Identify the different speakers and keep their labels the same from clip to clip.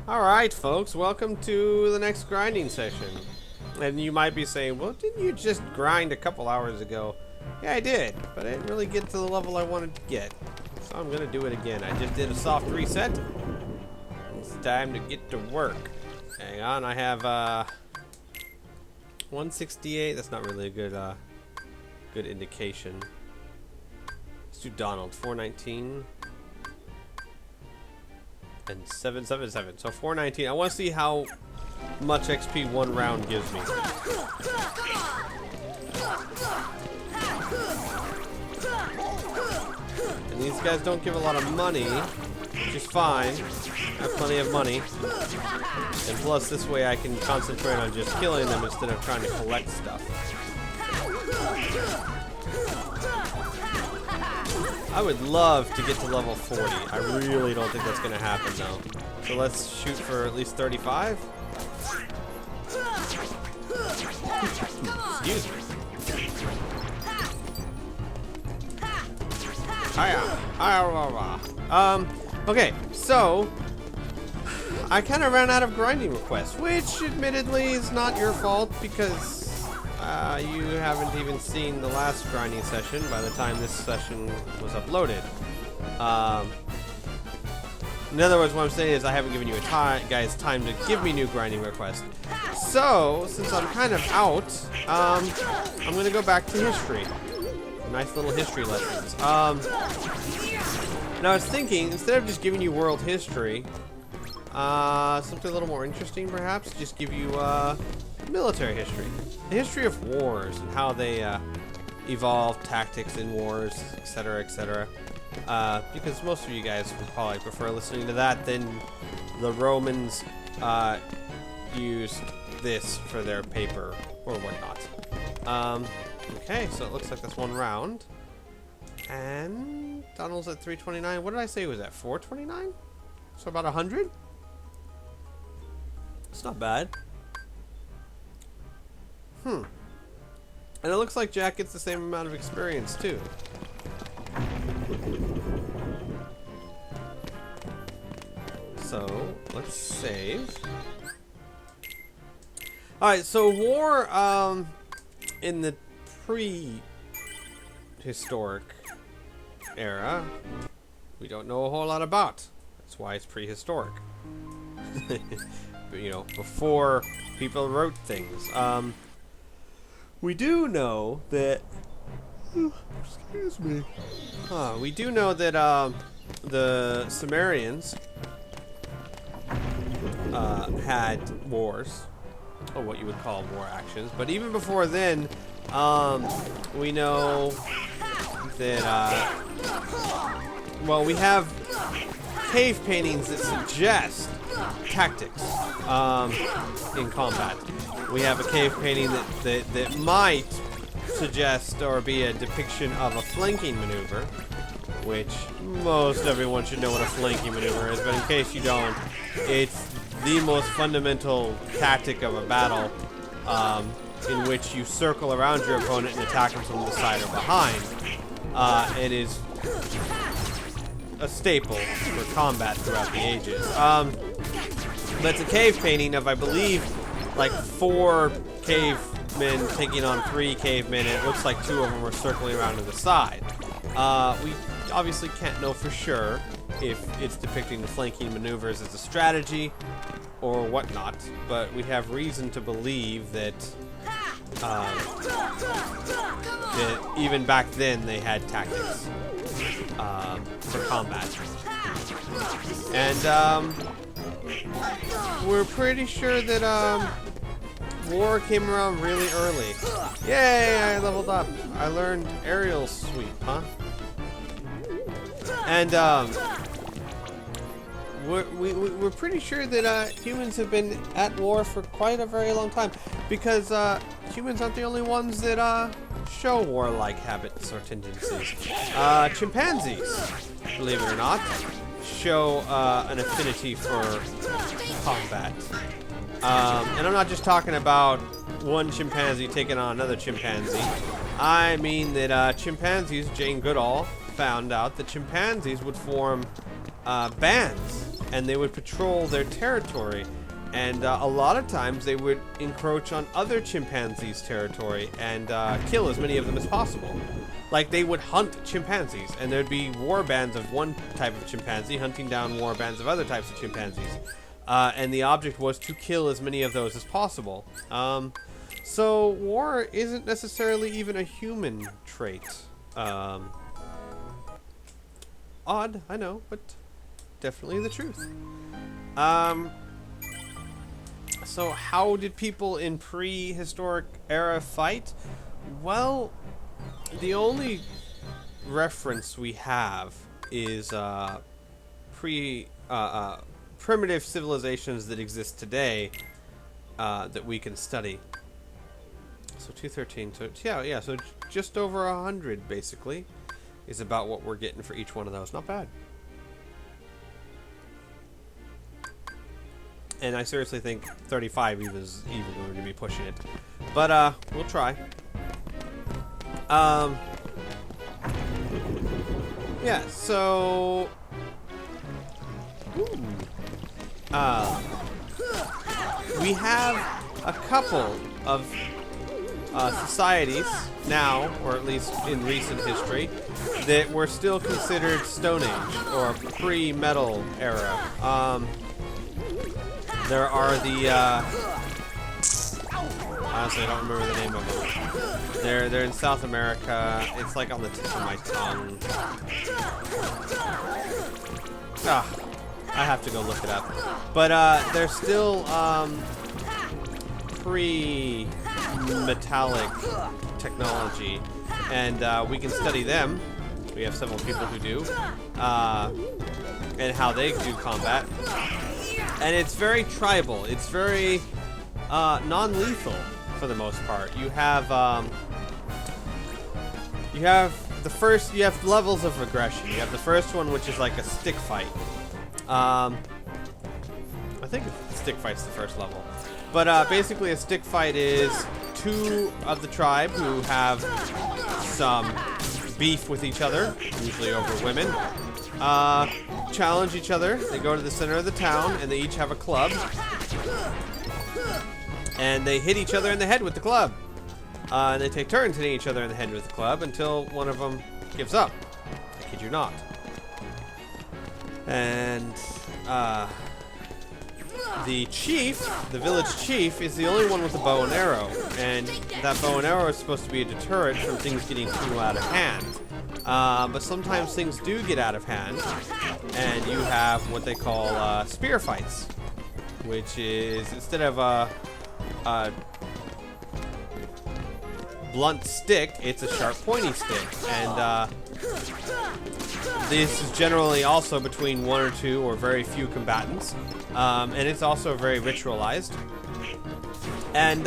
Speaker 1: Alright folks, welcome to the next grinding session. And you might be saying, well, didn't you just grind a couple hours ago? Yeah, I did, but I didn't really get to the level I wanted to get. So I'm gonna do it again. I just did a soft reset. It's time to get to work. Hang on, I have 168. That's not really a good indication. Let's do Donald, 419. And 777. So 419. I want to see how much XP one round gives me. And these guys don't give a lot of money, which is fine. I have plenty of money. And plus, this way I can concentrate on just killing them instead of trying to collect stuff. I would love to get to level 40. I really don't think that's going to happen, though. So let's shoot for at least 35. Excuse me. Okay, so I kind of ran out of grinding requests, which admittedly is not your fault because you haven't even seen the last grinding session by the time this session was uploaded. In other words, what I'm saying is I haven't given you guys time to give me new grinding requests. So, since I'm kind of out, I'm going to go back to history. Nice little history lessons. Now I was thinking, instead of just giving you world history, something a little more interesting perhaps, just give you military history. The history of wars and how they evolve tactics in wars, etc., etc. Because most of you guys would probably prefer listening to that than the Romans used this for their paper or whatnot. Okay, so it looks like that's one round. And Donald's at 329. What did I say it was at? 429? So about 100? It's not bad. And it looks like Jack gets the same amount of experience too. So let's save. Alright, so war in the prehistoric era we don't know a whole lot about. That's why it's prehistoric. But, you know, before people wrote things. We do know that excuse me. We do know that the Sumerians had wars, or what you would call war actions. But even before then, we know that well, we have cave paintings that suggest tactics in combat. We have a cave painting that might suggest or be a depiction of a flanking maneuver, which most everyone should know what a flanking maneuver is, but in case you don't, it's the most fundamental tactic of a battle, in which you circle around your opponent and attack him from the side or behind. It is a staple for combat throughout the ages. That's a cave painting of, I believe, like 4 cavemen taking on 3 cavemen, and it looks like 2 of them are circling around to the side. We obviously can't know for sure if it's depicting the flanking maneuvers as a strategy or whatnot, but we have reason to believe that that even back then they had tactics for combat. And we're pretty sure that war came around really early. Yay, I leveled up. I learned aerial sweep, huh? And we're pretty sure that humans have been at war for quite a very long time, because humans aren't the only ones that show warlike habits or tendencies. Chimpanzees, believe it or not, show an affinity for combat. And I'm not just talking about one chimpanzee taking on another chimpanzee. I mean that chimpanzees, Jane Goodall found out that chimpanzees would form bands, and they would patrol their territory. And a lot of times they would encroach on other chimpanzees' territory and kill as many of them as possible. Like, they would hunt chimpanzees, and there'd be war bands of one type of chimpanzee hunting down war bands of other types of chimpanzees. And the object was to kill as many of those as possible. So war isn't necessarily even a human trait. Odd, I know, but definitely the truth. So how did people in prehistoric era fight? Well, the only reference we have is primitive civilizations that exist today that we can study. So 213. So yeah. So just over 100 basically is about what we're getting for each one of those. Not bad. And I seriously think 35 is even going to be pushing it, but we'll try. Yeah. So. We have a couple of societies now, or at least in recent history, that were still considered Stone Age or pre-metal era. There are the honestly, I don't remember the name of them. They're in South America. It's like on the tip of my tongue. I have to go look it up. But they're still pre-metallic technology, and we can study them. We have several people who do, and how they do combat. And it's very tribal. It's very non-lethal for the most part. You have levels of aggression. You have the first one, which is like a stick fight. I think stick fight's the first level. But basically a stick fight is two of the tribe who have some beef with each other, usually over women, challenge each other. They go to the center of the town and they each have a club. And they hit each other in the head with the club. And they take turns hitting each other in the head with the club until one of them gives up. I kid you not. And the chief, the village chief, is the only one with a bow and arrow. And that bow and arrow is supposed to be a deterrent from things getting too out of hand. But sometimes things do get out of hand. And you have what they call spear fights. Which is, instead of a blunt stick, it's a sharp pointy stick. And this is generally also between one or two or very few combatants. And it's also very ritualized. And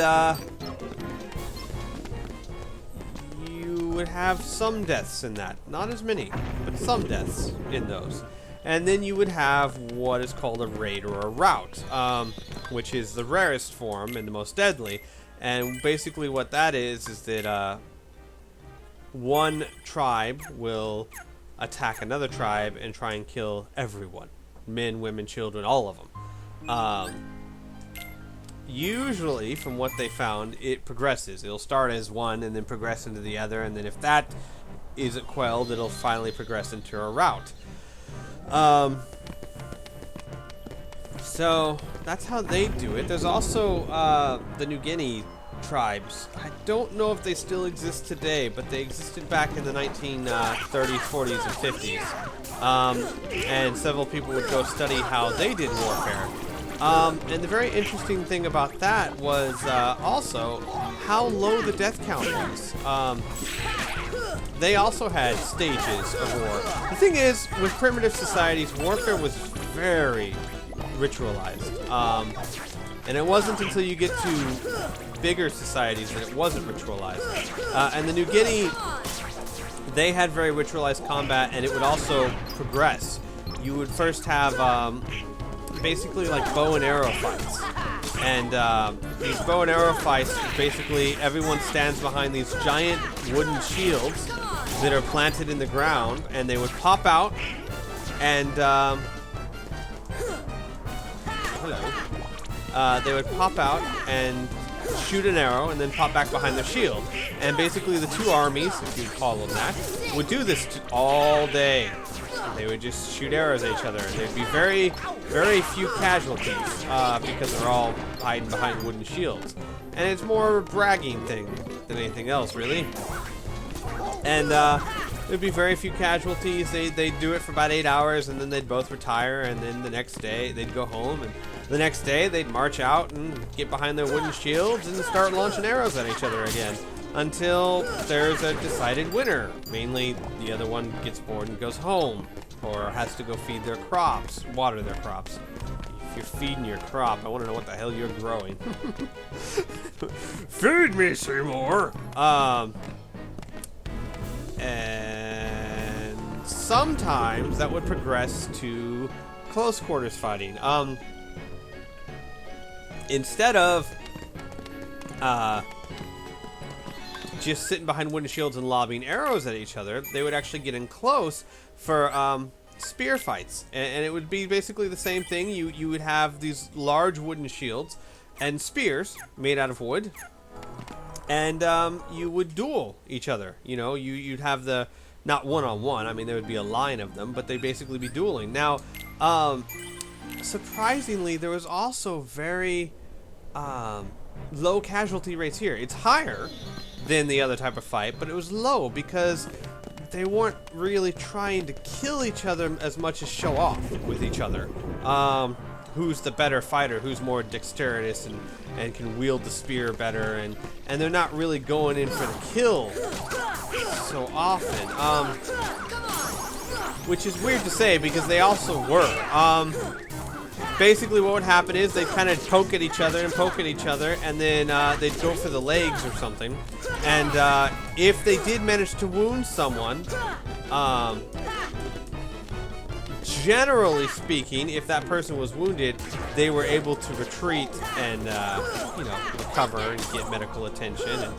Speaker 1: you would have some deaths in that. Not as many, but some deaths in those. And then you would have what is called a raid or a rout, which is the rarest form and the most deadly. And basically what that is that one tribe will attack another tribe and try and kill everyone. Men, women, children, all of them. Usually, from what they found, it progresses. It'll start as one and then progress into the other, and then if that isn't quelled, it'll finally progress into a rout. So that's how they do it. There's also the New Guinea tribes. I don't know if they still exist today, but they existed back in the 1930s, 40s, and 50s. And several people would go study how they did warfare. And the very interesting thing about that was also how low the death count was. They also had stages of war. The thing is, with primitive societies, warfare was very ritualized. And it wasn't until you get to bigger societies that it wasn't ritualized. And the New Guinea, they had very ritualized combat, and it would also progress. You would first have basically like bow and arrow fights. And these bow and arrow fights, basically everyone stands behind these giant wooden shields that are planted in the ground, and they would pop out, And hello. They would pop out and shoot an arrow and then pop back behind their shield. And basically the two armies, if you call them that, would do this all day. They would just shoot arrows at each other. And there'd be very, very few casualties because they're all hiding behind wooden shields. And it's more a bragging thing than anything else, really. And there'd be very few casualties. They'd do it for about 8 hours, and then they'd both retire, and then the next day they'd go home, and the next day they'd march out and get behind their wooden shields and start launching arrows at each other again until there's a decided winner. Mainly the other one gets bored and goes home, or has to go feed their crops, water their crops. If you're feeding your crop, I want to know what the hell you're growing. Feed me, Seymour! And sometimes that would progress to close quarters fighting. Instead of just sitting behind wooden shields and lobbing arrows at each other, they would actually get in close for spear fights. And it would be basically the same thing. You would have these large wooden shields and spears made out of wood. And you would duel each other. You know, you'd have the, not one-on-one, I mean, there would be a line of them, but they'd basically be dueling. Now, surprisingly, there was also very low casualty rates here. It's higher than the other type of fight, but it was low because they weren't really trying to kill each other as much as show off with each other. Who's the better fighter, who's more dexterous and can wield the spear better, and they're not really going in for the kill so often, which is weird to say because they also were. Basically what would happen is they'd kind of poke at each other, and then they'd go for the legs or something, and if they did manage to wound someone, generally speaking, if that person was wounded, they were able to retreat and, you know, recover and get medical attention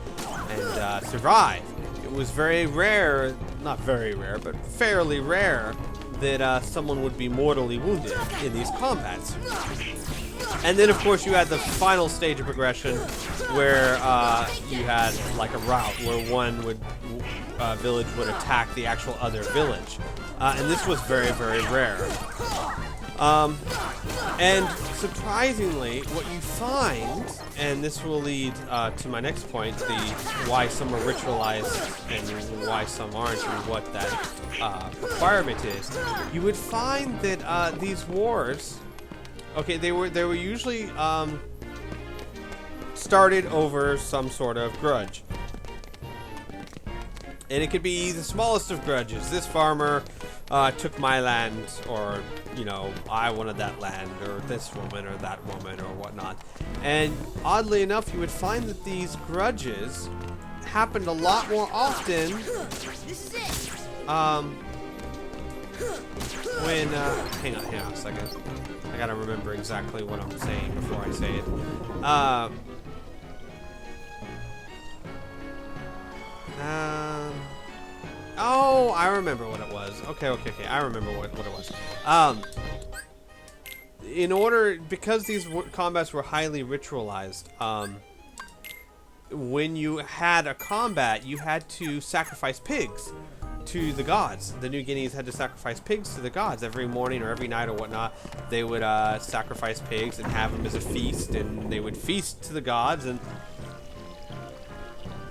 Speaker 1: and survive. It was very rare, not very rare, but fairly rare that someone would be mortally wounded in these combats. And then, of course, you had the final stage of progression where you had like a rout where one village would attack the actual other village. And this was very, very rare. And surprisingly, what you find, and this will lead to my next point, the why some are ritualized and why some aren't, and what that requirement is, you would find that these wars, okay, they were usually started over some sort of grudge. And it could be the smallest of grudges. This farmer took my land, or, you know, I wanted that land, or this woman or that woman or whatnot. And oddly enough, you would find that these grudges happened a lot more often when, hang on a second. I gotta remember exactly what I'm saying before I say it. Oh, I remember what it was. Okay. I remember what it was. Because these combats were highly ritualized, when you had a combat, you had to sacrifice pigs to the gods. The New Guineas had to sacrifice pigs to the gods every morning or every night or whatnot. They would sacrifice pigs and have them as a feast, and they would feast to the gods, and